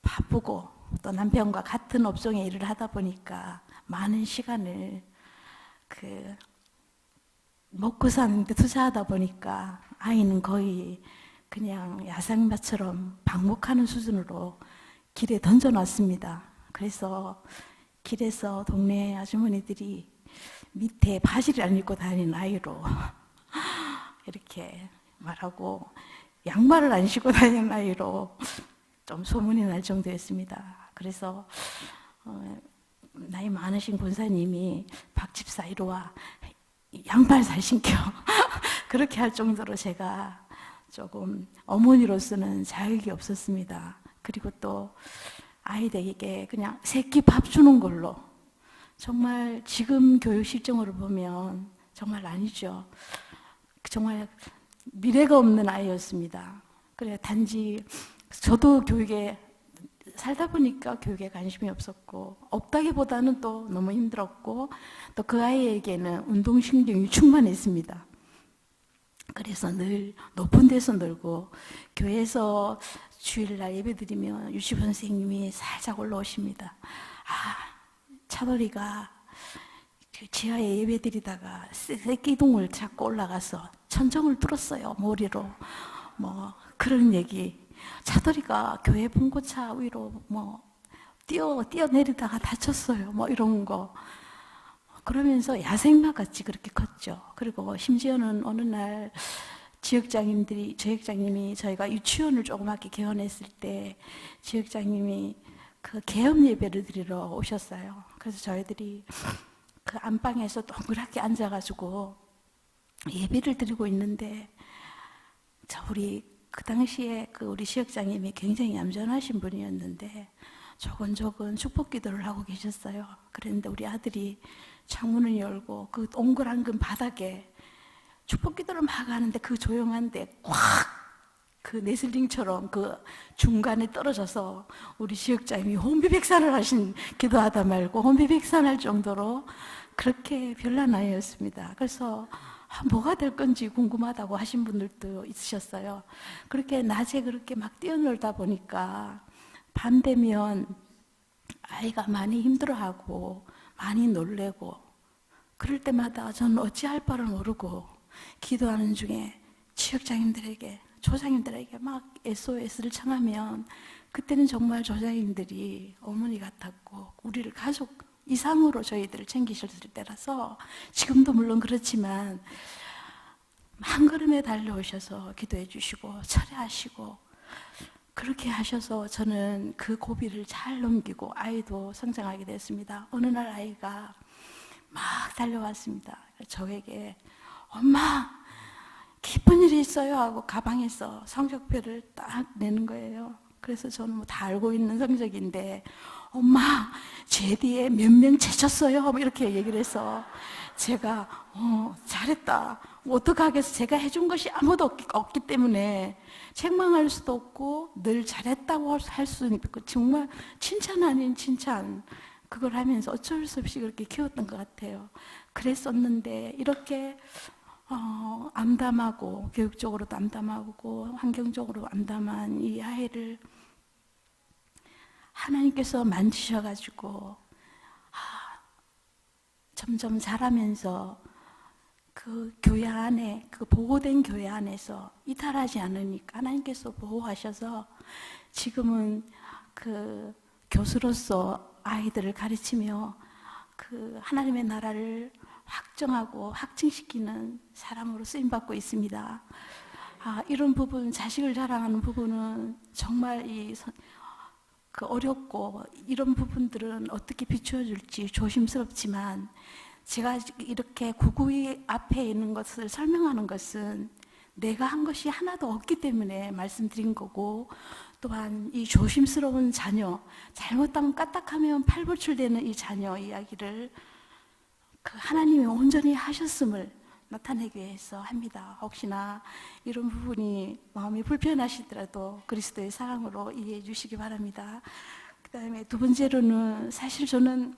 바쁘고 또 남편과 같은 업종에 일을 하다 보니까 많은 시간을 먹고 사는데 투자하다 보니까 아이는 거의 그냥 야생마처럼 방목하는 수준으로 길에 던져놨습니다. 그래서 길에서 동네 아주머니들이 밑에 바지를 안 입고 다니는 아이로 이렇게 말하고, 양말을 안 신고 다니는 아이로 좀 소문이 날 정도였습니다. 그래서 나이 많으신 권사님이 박집사 이리 와, 양말 잘 신겨 그렇게 할 정도로 제가 조금 어머니로서는 자격이 없었습니다. 그리고 또 아이들에게 그냥 새끼 밥 주는 걸로, 정말 지금 교육 실정으로 보면 정말 아니죠. 정말 미래가 없는 아이였습니다. 그래, 단지 저도 교육에 살다 보니까 교육에 관심이 없었고, 없다기보다는 또 너무 힘들었고, 또 그 아이에게는 운동신경이 충만했습니다. 그래서 늘 높은 데서 놀고, 교회에서 주일날 예배드리면 유치부 선생님이 살짝 올라오십니다. 차돌이가 지하에 예배드리다가 새끼동을 잡고 올라가서 천정을 뚫었어요, 머리로. 뭐 그런 얘기. 차돌이가 교회 봉고차 위로 뛰어내리다가 다쳤어요, 뭐 이런 거. 그러면서 야생마 같이 그렇게 컸죠. 그리고 심지어는 어느 날 지역장님이 저희가 유치원을 조그맣게 개원했을 때 지역장님이 그 개업 예배를 드리러 오셨어요. 그래서 저희들이 그 안방에서 동그랗게 앉아가지고 예배를 드리고 있는데, 그 당시에 우리 지역장님이 굉장히 얌전하신 분이었는데 조곤조곤 축복 기도를 하고 계셨어요. 그랬는데 우리 아들이 창문을 열고 그 동그란 바닥에 축복 기도를 막 하는데, 그 조용한데 꽉 그 네슬링처럼 그 중간에 떨어져서 우리 지역장님이 혼비백산을 기도하다 말고 혼비백산할 정도로 그렇게 별난 아이였습니다. 그래서 뭐가 될 건지 궁금하다고 하신 분들도 있으셨어요. 그렇게 낮에 그렇게 막 뛰어놀다 보니까 밤 되면 아이가 많이 힘들어하고 많이 놀래고, 그럴 때마다 저는 어찌할 바를 모르고 기도하는 중에 지역장님들에게, 조장님들에게 막 SOS를 청하면, 그때는 정말 조장님들이 어머니 같았고 우리를 가족 이상으로 저희들을 챙기셨을 때라서, 지금도 물론 그렇지만 한 걸음에 달려오셔서 기도해 주시고 철회하시고 그렇게 하셔서 저는 그 고비를 잘 넘기고 아이도 성장하게 됐습니다. 어느 날 아이가 막 달려왔습니다. 저에게 엄마 기쁜 일이 있어요 하고 가방에서 성적표를 딱 내는 거예요. 그래서 저는 다 알고 있는 성적인데, 엄마 제디에 몇 명 제쳤어요 이렇게 얘기를 해서 제가 잘했다, 어떡하겠어, 제가 해준 것이 아무도 없기 때문에 책망할 수도 없고 늘 잘했다고 할 수는 있고, 정말 칭찬 아닌 칭찬, 그걸 하면서 어쩔 수 없이 그렇게 키웠던 것 같아요. 그랬었는데 이렇게 암담하고, 교육적으로도 암담하고 환경적으로 암담한 이 아이를 하나님께서 만지셔가지고 점점 자라면서 그 교회 안에, 그 보호된 교회 안에서 이탈하지 않으니까 하나님께서 보호하셔서 지금은 그 교수로서 아이들을 가르치며 그 하나님의 나라를 확정하고 확증시키는 사람으로 쓰임받고 있습니다. 이런 부분, 자식을 자랑하는 부분은 정말 어렵고, 이런 부분들은 어떻게 비추어 줄지 조심스럽지만 제가 이렇게 구구이 앞에 있는 것을 설명하는 것은 내가 한 것이 하나도 없기 때문에 말씀드린 거고, 또한 이 조심스러운 자녀, 잘못하면 까딱하면 팔불출되는 이 자녀 이야기를 그 하나님이 온전히 하셨음을 나타내기 위해서 합니다. 혹시나 이런 부분이 마음이 불편하시더라도 그리스도의 사랑으로 이해해 주시기 바랍니다. 그 다음에 두 번째로는, 사실 저는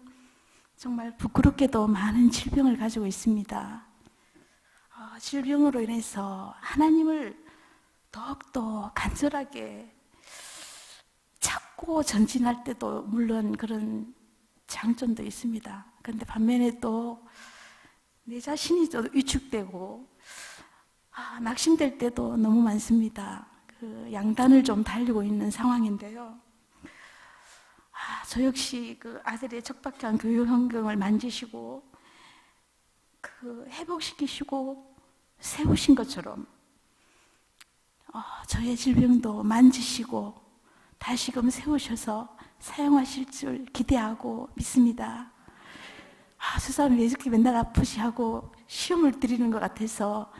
정말 부끄럽게도 많은 질병을 가지고 있습니다. 질병으로 인해서 하나님을 더욱더 간절하게 찾고 전진할 때도 물론 그런 장점도 있습니다. 그런데 반면에 또 내 자신이 또 위축되고 낙심될 때도 너무 많습니다. 그 양단을 좀 달리고 있는 상황인데요. 저 역시 그 아들의 척박한 교육 환경을 만지시고 그 회복시키시고 세우신 것처럼 저의 질병도 만지시고 다시금 세우셔서 사용하실 줄 기대하고 믿습니다. 세상에 왜 이렇게 맨날 아프시 하고 시험을 드리는 것 같아서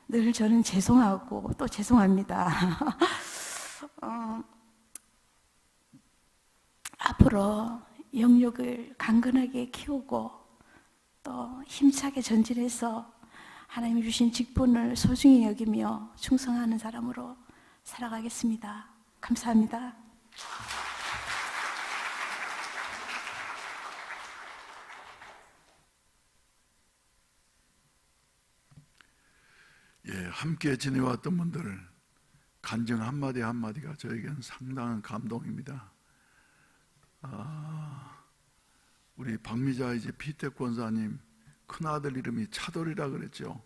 늘 저는 죄송하고 또 죄송합니다. 앞으로 영육을 강건하게 키우고 또 힘차게 전진해서 하나님이 주신 직분을 소중히 여기며 충성하는 사람으로 살아가겠습니다. 감사합니다. 함께 지내왔던 분들 간증 한마디 한마디가 저에게는 상당한 감동입니다. 우리 박미자 이제 피택 권사님 큰아들 이름이 차돌이라 그랬죠.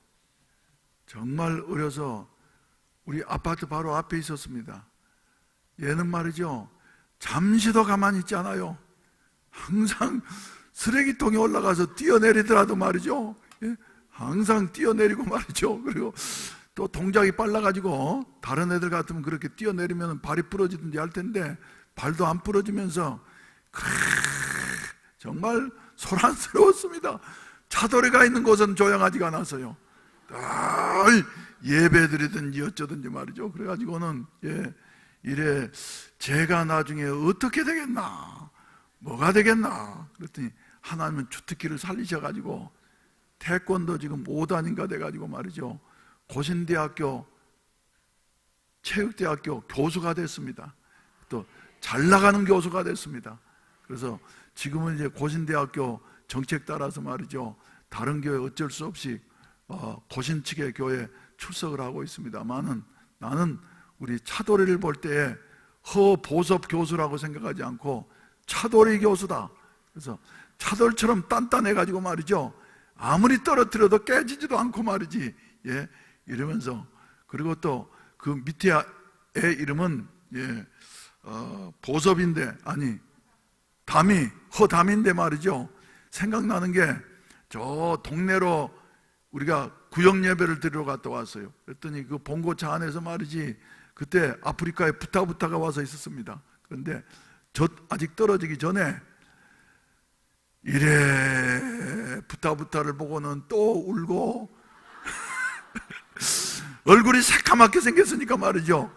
정말 어려서 우리 아파트 바로 앞에 있었습니다. 얘는 말이죠, 잠시도 가만히 있지 않아요. 항상 쓰레기통에 올라가서 뛰어내리더라도 말이죠, 항상 뛰어내리고 말이죠. 그리고 또 동작이 빨라가지고 다른 애들 같으면 그렇게 뛰어내리면 발이 부러지든지 할 텐데 발도 안 부러지면서 정말 소란스러웠습니다. 차돌이가 있는 곳은 조용하지가 않았어요. 늘 예배드리든지 어쩌든지 말이죠. 그래가지고는 이래 제가 나중에 어떻게 되겠나, 뭐가 되겠나 그랬더니 하나님은 주특기를 살리셔가지고 태권도 지금 5단인가 돼가지고 말이죠, 고신대학교 체육대학교 교수가 됐습니다. 또 잘 나가는 교수가 됐습니다. 그래서 지금은 이제 고신대학교 정책 따라서 말이죠, 다른 교회 어쩔 수 없이 고신 측의 교회에 출석을 하고 있습니다만은, 나는 우리 차돌이를 볼 때에 허보섭 교수라고 생각하지 않고 차돌이 교수다. 그래서 차돌처럼 단단해가지고 말이죠, 아무리 떨어뜨려도 깨지지도 않고 말이지, 이러면서, 그리고 또 그 밑에 애 이름은 보섭인데, 아니 담이, 허담인데 말이죠, 생각나는 게 저 동네로 우리가 구역 예배를 드리러 갔다 왔어요. 그랬더니 그 봉고차 안에서 말이지, 그때 아프리카에 부타부타가 와서 있었습니다. 그런데 저 아직 떨어지기 전에 이래 부타부타를 보고는 또 울고 얼굴이 새까맣게 생겼으니까 말이죠,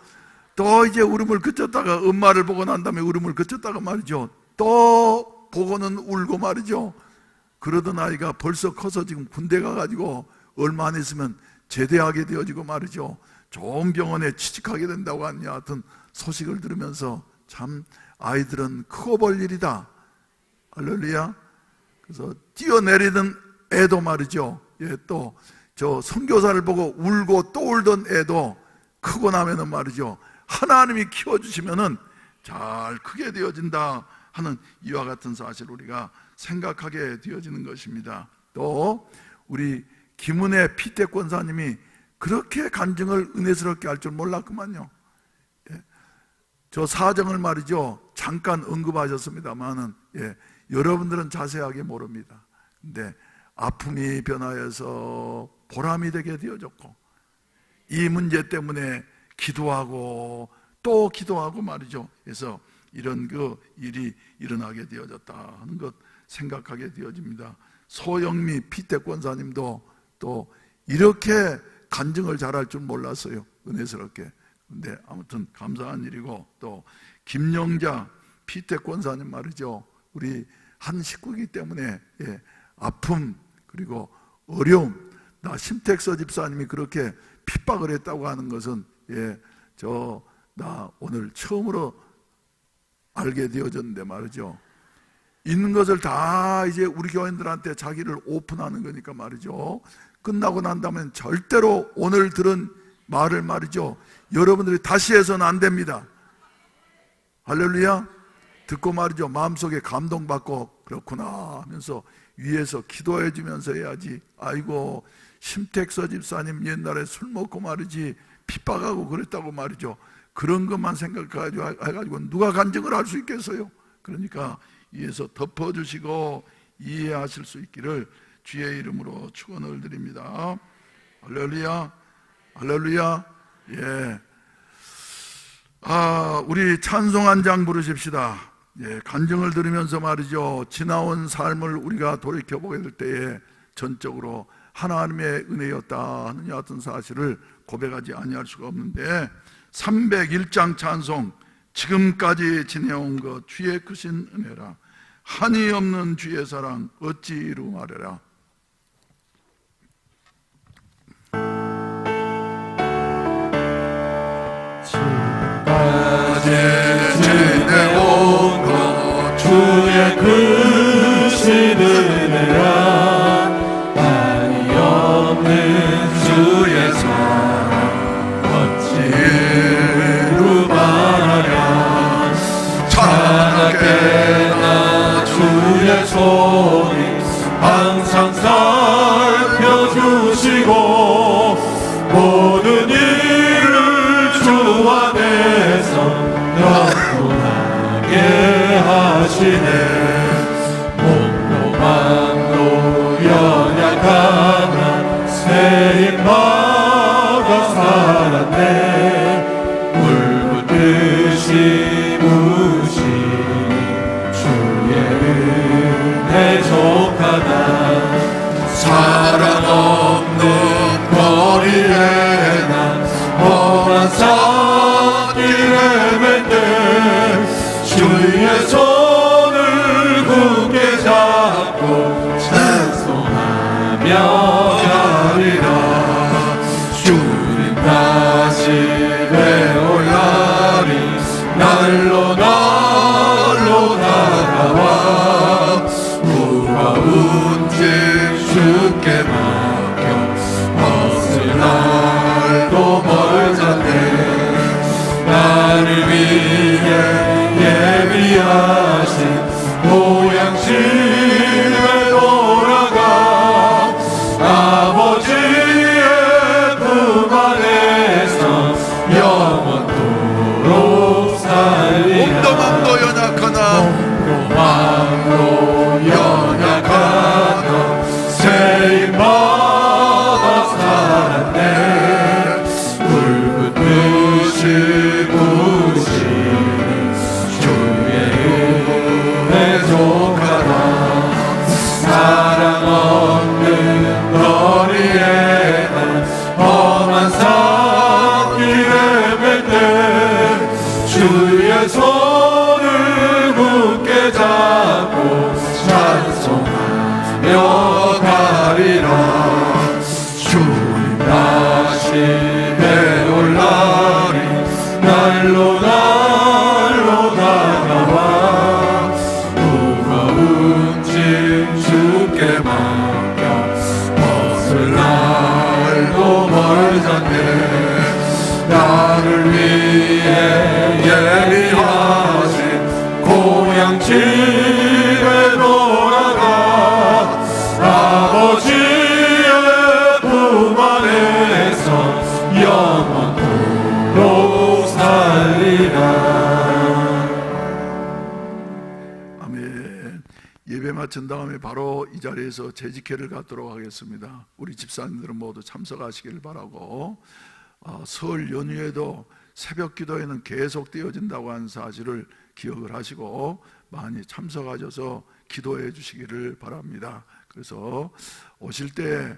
또 이제 울음을 그쳤다가 엄마를 보고 난 다음에 울음을 그쳤다가 말이죠, 또 보고는 울고 말이죠. 그러던 아이가 벌써 커서 지금 군대 가가지고 얼마 안 있으면 제대하게 되어지고 말이죠, 좋은 병원에 취직하게 된다고 하니, 하여튼 소식을 들으면서 참 아이들은 크고 볼 일이다. 할렐루야. 그래서 뛰어내리던 애도 말이죠, 또 저 선교사를 보고 울고 또 울던 애도 크고 나면은 말이죠, 하나님이 키워주시면은 잘 크게 되어진다 하는 이와 같은 사실 우리가 생각하게 되어지는 것입니다. 또 우리 김은혜 피택 권사님이 그렇게 간증을 은혜스럽게 할 줄 몰랐구만요. 저 사정을 말이죠, 잠깐 언급하셨습니다만은 여러분들은 자세하게 모릅니다. 근데 아픔이 변하여서 보람이 되게 되어졌고, 이 문제 때문에 기도하고 또 기도하고 말이죠. 그래서 이런 그 일이 일어나게 되어졌다 하는 것 생각하게 되어집니다. 소영미 피태 권사님도 또 이렇게 간증을 잘할 줄 몰랐어요. 은혜스럽게. 근데 아무튼 감사한 일이고, 또 김영자 피태 권사님 말이죠. 우리 한 식구이기 때문에 아픔 그리고 어려움, 나 심택서 집사님이 그렇게 핍박을 했다고 하는 것은 나 오늘 처음으로 알게 되어졌는데 말이죠. 있는 것을 다 이제 우리 교인들한테 자기를 오픈하는 거니까 말이죠. 끝나고 난 다음에 절대로 오늘 들은 말을 말이죠. 여러분들이 다시 해서는 안 됩니다. 할렐루야. 듣고 말이죠. 마음속에 감동받고 그렇구나 하면서 위에서 기도해 주면서 해야지. 아이고 심택서 집사님 옛날에 술 먹고 말이지 핍박하고 그랬다고 말이죠. 그런 것만 생각해가지고 누가 간증을 할 수 있겠어요? 그러니까 위에서 덮어주시고 이해하실 수 있기를 주의 이름으로 축원을 드립니다. 할렐루야. 할렐루야. 예. 우리 찬송 한 장 부르십시다. 예, 간증을 들으면서 말이죠. 지나온 삶을 우리가 돌이켜보게 될 때에 전적으로 하나님의 은혜였다 하는 여하튼 사실을 고백하지 아니할 수가 없는데, 301장 찬송, 지금까지 지내온 것 주의 크신 은혜라, 한이 없는 주의 사랑 어찌 이루마려라. 지금까지 지내온 것 주의 크신 은혜라, 한이 없는 주의 사랑 어찌 이루마랴. 찬하게 나 주의 손이 항상 살펴주시고 모든 일을 주 안에서 영원하게 하시네. 몸도 마음도 연약하나 새 힘받아 살았네. 물붓듯이 부시니 주의 은혜 족하다. 사랑 없는 거리에 난 험한 산길에 맬 때 주의 손을 굳게 잡고 찬송하며 가리라. 주님 다시 배올라리 날로 날로 다가와 무거운 짐 주께 맡겨 벗을 날도 멀잖네. 나를 위해 예비하신 고향집에 돌아가 아버지의 품 안에서 영원토록 살리라. 몸도 마음도 연약하나 마음도 연약하다 세임받아 살았네. 물붓듯이 부시니 주의 은혜 족하다. 사랑 없는 거리에 난 험한 산길에 맬 때 주의 손을 굳게 잡고 찬송하며 가리라. 주님 다시 배올라리 날로 날로 다가와 무거운 짐 주께 맡겨 벗을 날도 멀잖네. 나를 위해 예비하신 고향집에 돌아가 아버지의 품 안에서 영원토록 살리라. 아멘. 예배 마친 다음에 바로 이 자리에서 재직회를 갖도록 하겠습니다. 우리 집사님들은 모두 참석하시길 바라고, 설 연휴에도 새벽 기도회는 계속 되어진다고 하는 사실을 기억을 하시고 많이 참석하셔서 기도해 주시기를 바랍니다. 그래서 오실 때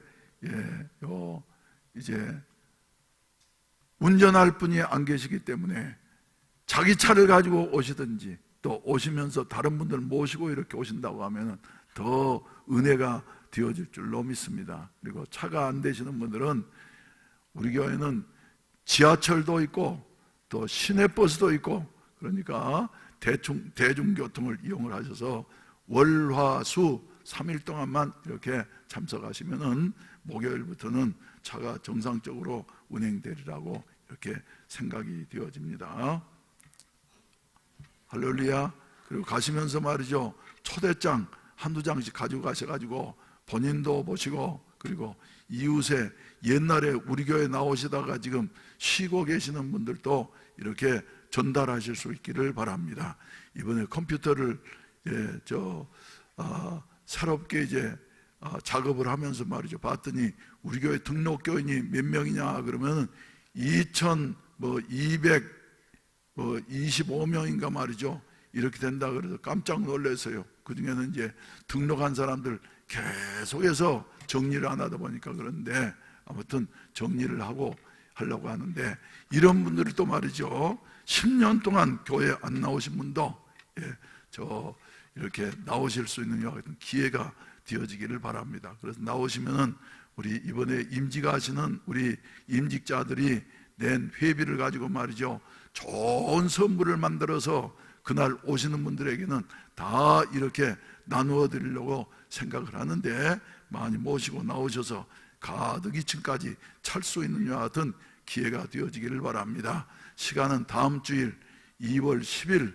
이제 운전할 분이 안 계시기 때문에 자기 차를 가지고 오시든지 또 오시면서 다른 분들 모시고 이렇게 오신다고 하면 더 은혜가 되어질 줄로 믿습니다. 그리고 차가 안 되시는 분들은 우리 교회는 지하철도 있고 또 시내버스도 있고 그러니까 대중교통을 이용을 하셔서 월, 화, 수 3일 동안만 이렇게 참석하시면은 목요일부터는 차가 정상적으로 운행되리라고 이렇게 생각이 되어집니다. 할렐루야. 그리고 가시면서 말이죠, 초대장 한두 장씩 가지고 가셔가지고 본인도 보시고 그리고 이웃에 옛날에 우리 교회 나오시다가 지금 쉬고 계시는 분들도 이렇게 전달하실 수 있기를 바랍니다. 이번에 컴퓨터를 새롭게 이제 작업을 하면서 말이죠, 봤더니 우리 교회 등록 교인이 몇 명이냐 그러면 2,225명인가 말이죠. 이렇게 된다 그래서 깜짝 놀랐어요. 그 중에는 이제 등록한 사람들 계속해서 정리를 안 하다 보니까 그런데 아무튼 정리를 하려고 하는데, 이런 분들이 또 말이죠, 10년 동안 교회 안 나오신 분도 이렇게 나오실 수 있는 이와 같은 기회가 되어지기를 바랍니다. 그래서 나오시면은 우리 이번에 임직가 하시는 우리 임직자들이 낸 회비를 가지고 말이죠, 좋은 선물을 만들어서 그날 오시는 분들에게는 다 이렇게 나누어 드리려고 생각을 하는데, 많이 모시고 나오셔서 가득 2층까지 찰 수 있는 이와 같은 기회가 되어지기를 바랍니다. 시간은 다음 주일 2월 10일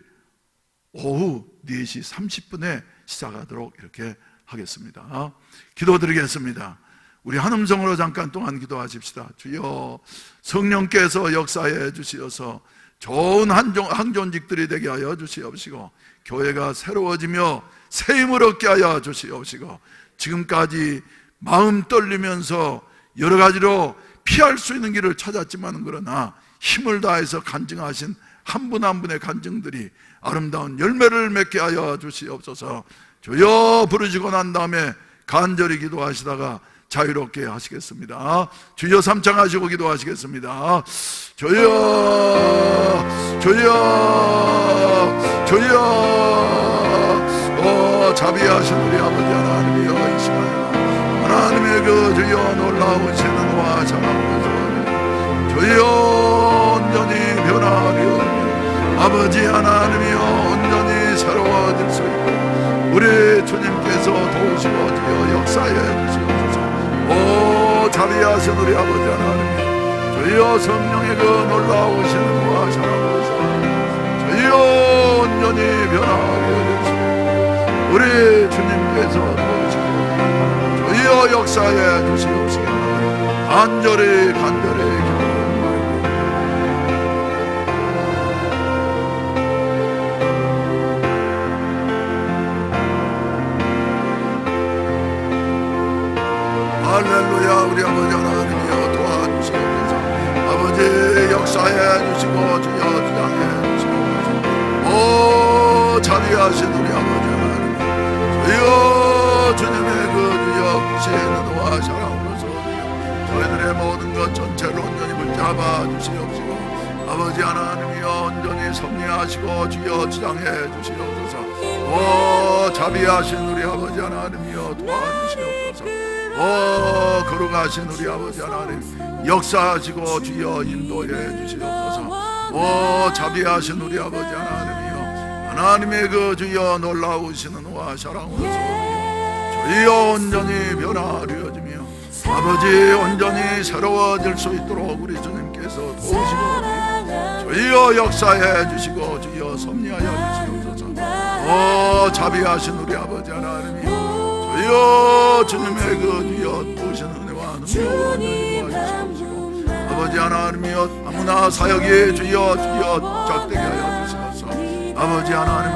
오후 4시 30분에 시작하도록 이렇게 하겠습니다. 기도드리겠습니다. 우리 한음성으로 잠깐 동안 기도하십시다. 주여, 성령께서 역사해 주시어서 좋은 항존직들이 되게 하여 주시옵시고, 교회가 새로워지며 새 힘을 얻게 하여 주시옵시고, 지금까지 마음 떨리면서 여러 가지로 피할 수 있는 길을 찾았지만 그러나 힘을 다해서 간증하신 한 분 한 분의 간증들이 아름다운 열매를 맺게 하여 주시옵소서. 주여, 부르시고 난 다음에 간절히 기도하시다가 자유롭게 하시겠습니다. 주여 삼창하시고 기도하시겠습니다. 주여, 주여, 주여. 자비하신 우리 아버지 하나님이여, 이 시간에 하나님의 그 주여 놀라우신 은혜와 사랑을 주여 온전히 변화하리오니, 아버지 하나님이여 온전히 새로워질 수 있고 우리 주님께서 도우시고 주여 역사해 주시옵소서. 오 자비하신 우리 아버지 하나님, 주여 성령의 그 놀라우신 은혜와 사랑을 주여 온전히 변화하게 해주시고 우리 주님께서 도우시고 주여 역사해 주시옵시고 간절히 기도합니다. 할렐루야. 우리 아버지 하나님이여 도와주시옵소서. 아버지 역사해 주시고 주여 주장해 주시옵소서. 오 자비하신 우리 아버지 하나님, 주여 주님의 그 주여 크신 은혜와 사랑으로서 저희들의 모든 것 전체를 온전히 붙잡아 주시옵시고, 아버지 하나님이여 온전히 섭리하시고 주여 주장해 주시옵소서. 오 자비하신 우리 아버지 하나님이여 도와주시옵소서. 오 거룩하신 우리 아버지 하나님 역사하시고 주여 인도해 주시옵소서. 오 자비하신 우리 아버지 하나님이여 하나님의 그 주여 놀라우신 은혜와 사랑으로서 주여 온전히 변화하려지며 아버지 온전히 새로워질 수 있도록 우리 주님께서 도우시고 주여 역사해 주시고 주여 섭리하여 주시옵소서. 오 자비하신 우리 아버지 하나님이여 주여 주님의 그 주여 도우시는 은혜와 능력으로 도와주시옵시고, 아버지 하나님이여 아무나 사역에 주여 적되게 하여 주시옵소서. 아버지 하나님